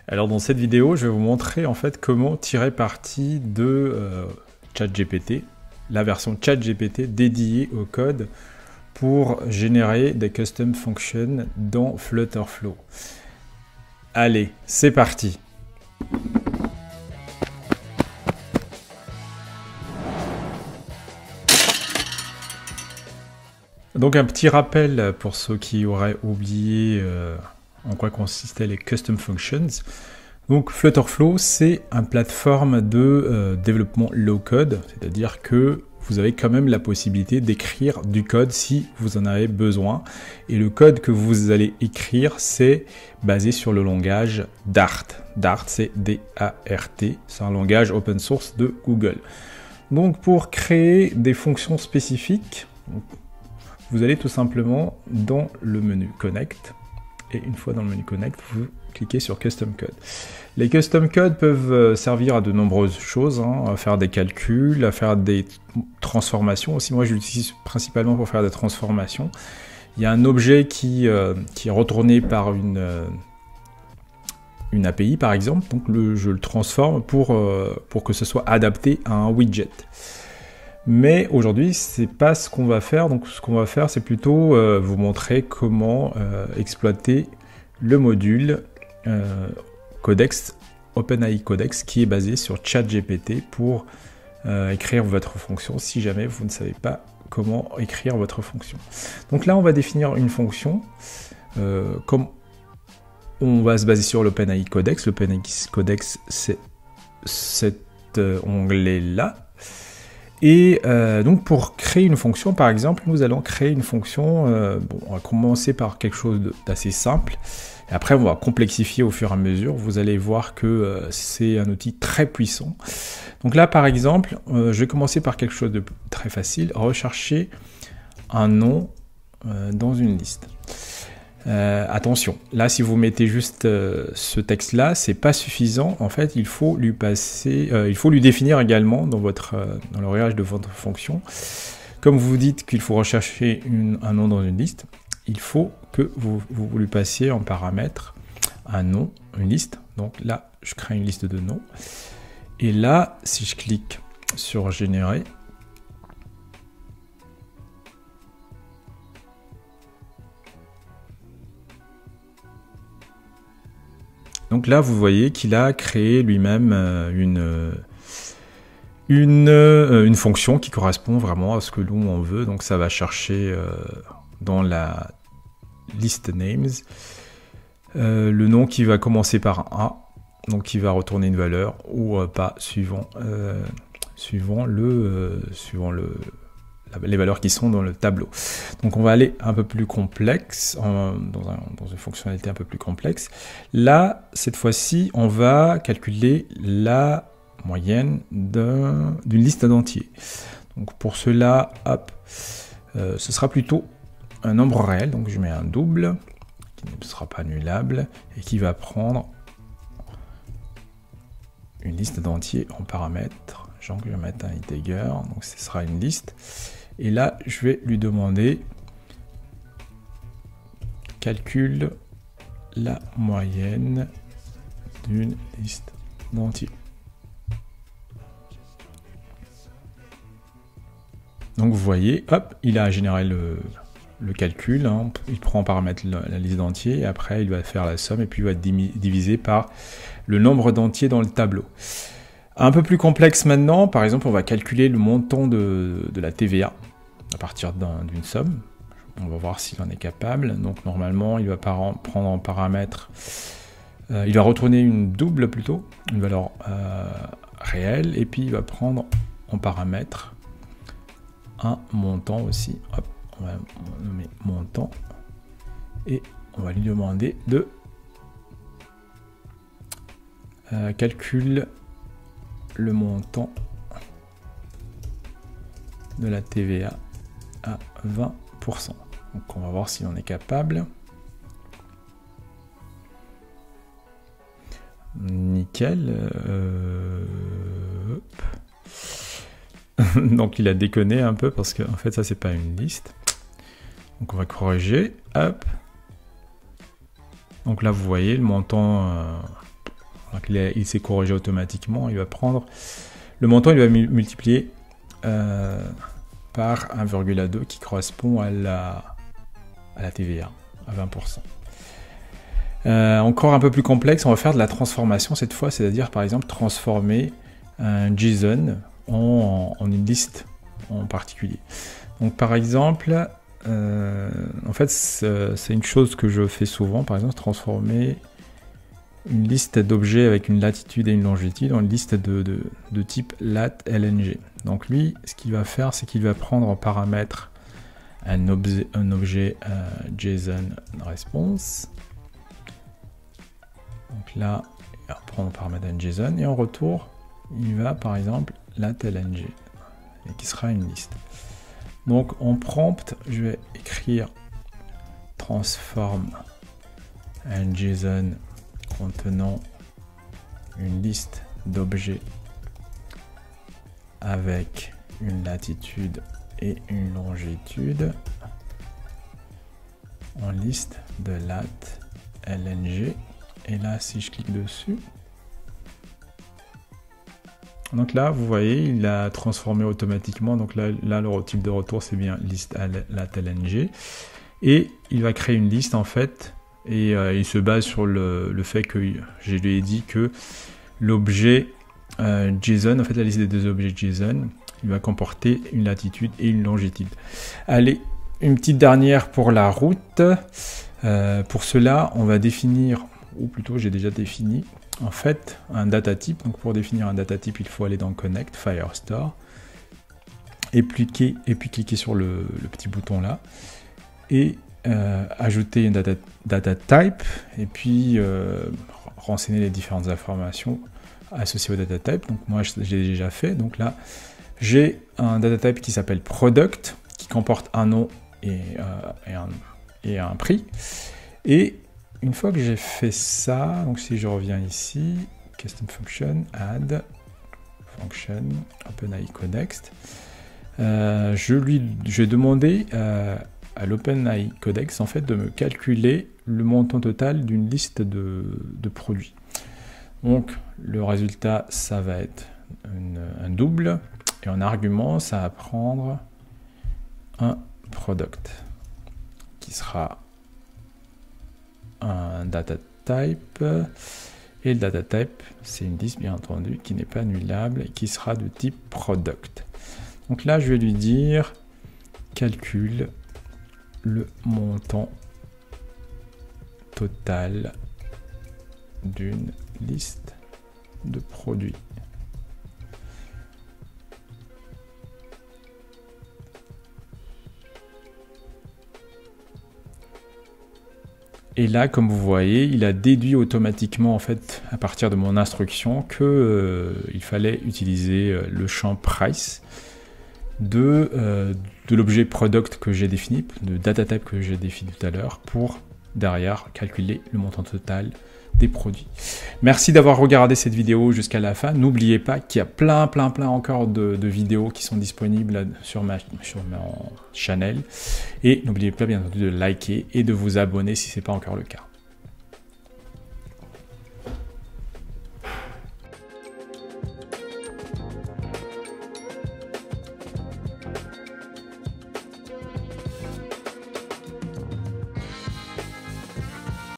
Alors dans cette vidéo, je vais vous montrer en fait comment tirer parti de ChatGPT, la version ChatGPT dédiée au code pour générer des custom functions dans Flutterflow. Allez, c'est parti! Donc un petit rappel pour ceux qui auraient oublié en quoi consistaient les custom functions. Donc Flutterflow, c'est une plateforme de développement low-code, c'est-à-dire que vous avez quand même la possibilité d'écrire du code si vous en avez besoin. Et le code que vous allez écrire, c'est basé sur le langage Dart. Dart, c'est D-A-R-T, c'est un langage open source de Google. Donc pour créer des fonctions spécifiques, vous allez tout simplement dans le menu Connect, et une fois dans le menu Connect, vous cliquez sur Custom Code. Les Custom Codes peuvent servir à de nombreuses choses, à faire des calculs, à faire des transformations. Aussi, moi, je l'utilise principalement pour faire des transformations. Il y a un objet qui est retourné par une API, par exemple, donc je le transforme pour que ce soit adapté à un widget. Mais aujourd'hui, c'est pas ce qu'on va faire. Donc, ce qu'on va faire, c'est plutôt vous montrer comment exploiter le module Codex, OpenAI Codex, qui est basé sur ChatGPT pour écrire votre fonction si jamais vous ne savez pas comment écrire votre fonction. Donc là, on va définir une fonction. Comme on va se baser sur l'OpenAI Codex. L'OpenAI Codex, c'est cet onglet-là. Et donc pour créer une fonction, par exemple, nous allons créer une fonction, on va commencer par quelque chose d'assez simple, et après on va complexifier au fur et à mesure. Vous allez voir que c'est un outil très puissant. Donc là par exemple, je vais commencer par quelque chose de très facile, rechercher un nom dans une liste. Attention, là si vous mettez juste ce texte là, c'est pas suffisant. En fait, il faut lui passer, il faut lui définir également dans le réglage de votre fonction. Comme vous dites qu'il faut rechercher un nom dans une liste, il faut que vous lui passiez en paramètre un nom, une liste. Donc là, je crée une liste de noms. Et là, si je clique sur générer, donc là, vous voyez qu'il a créé lui-même une fonction qui correspond vraiment à ce que nous on veut. Donc ça va chercher dans la list names le nom qui va commencer par un A, donc qui va retourner une valeur ou pas suivant les valeurs qui sont dans le tableau. Donc on va aller un peu plus complexe, dans une fonctionnalité un peu plus complexe. Là, cette fois-ci, on va calculer la moyenne d'une liste d'entiers. Donc pour cela, hop, ce sera plutôt un nombre réel. Donc je mets un double, qui ne sera pas annulable, et qui va prendre une liste d'entiers en paramètres. Genre que je vais mettre un integer, donc ce sera une liste. Et là, je vais lui demander calcule la moyenne d'une liste d'entiers. Donc vous voyez, hop, il a généré le calcul. Il prend en paramètre la liste d'entiers, et après il va faire la somme, et puis il va diviser par le nombre d'entiers dans le tableau. Un peu plus complexe maintenant, par exemple, on va calculer le montant de la TVA à partir d'une somme. On va voir s'il en est capable. Donc normalement, il va prendre en paramètre, il va retourner une double plutôt, une valeur réelle, et puis il va prendre en paramètre un montant aussi. Hop, on va nommer montant, et on va lui demander de calcule le montant de la TVA à 20%. Donc on va voir si on est capable. Nickel. Donc il a déconné un peu parce que en fait ça c'est pas une liste. Donc on va corriger. Hop. Donc là vous voyez le montant Donc il s'est corrigé automatiquement. Il va prendre le montant, il va multiplier par 1,2 qui correspond à la TVA, à 20%. Encore un peu plus complexe, on va faire de la transformation cette fois, c'est-à-dire par exemple transformer un JSON en une liste en particulier. Donc par exemple, en fait c'est une chose que je fais souvent, par exemple transformer une liste d'objets avec une latitude et une longitude en une liste de type lat.lng. Donc lui, ce qu'il va faire, c'est qu'il va prendre en paramètre un objet JSON response. Donc là, il va prendre en paramètre un JSON et en retour, il va par exemple lat.lng et qui sera une liste. Donc en prompt, je vais écrire transform un JSON contenant une liste d'objets avec une latitude et une longitude en liste de lat.lng. Et là, si je clique dessus, donc là, vous voyez, il a transformé automatiquement. Donc là le type de retour, c'est bien liste lat.lng. Et il va créer une liste en fait. Et il se base sur le fait que je lui ai dit que l'objet JSON, en fait la liste des deux objets JSON, il va comporter une latitude et une longitude. Allez, une petite dernière pour la route. Pour cela, on va définir, ou plutôt j'ai déjà défini, en fait, un data type. Donc pour définir un data type, il faut aller dans Connect, Firestore, et puis cliquer sur le petit bouton là, et ajouter une data type, et puis renseigner les différentes informations associées au data type. Donc moi je l'ai déjà fait. Donc là j'ai un data type qui s'appelle product, qui comporte un nom et un prix. Et une fois que j'ai fait ça, donc si je reviens ici, custom function, add function, OpenAI Codex, je vais demander à l'OpenAI Codex en fait de me calculer le montant total d'une liste de produits. Donc le résultat, ça va être un double, et en argument, ça va prendre un product qui sera un data type, et le data type, c'est une liste bien entendu qui n'est pas annulable et qui sera de type product. Donc là, je vais lui dire calcule le montant total d'une liste de produits. Et là, comme vous voyez, il a déduit automatiquement, en fait, à partir de mon instruction, que il fallait utiliser le champ price de l'objet product que j'ai défini, de data type que j'ai défini tout à l'heure, pour derrière calculer le montant total des produits. Merci d'avoir regardé cette vidéo jusqu'à la fin. N'oubliez pas qu'il y a plein encore de vidéos qui sont disponibles sur mon channel. Et n'oubliez pas bien entendu de liker et de vous abonner si ce n'est pas encore le cas.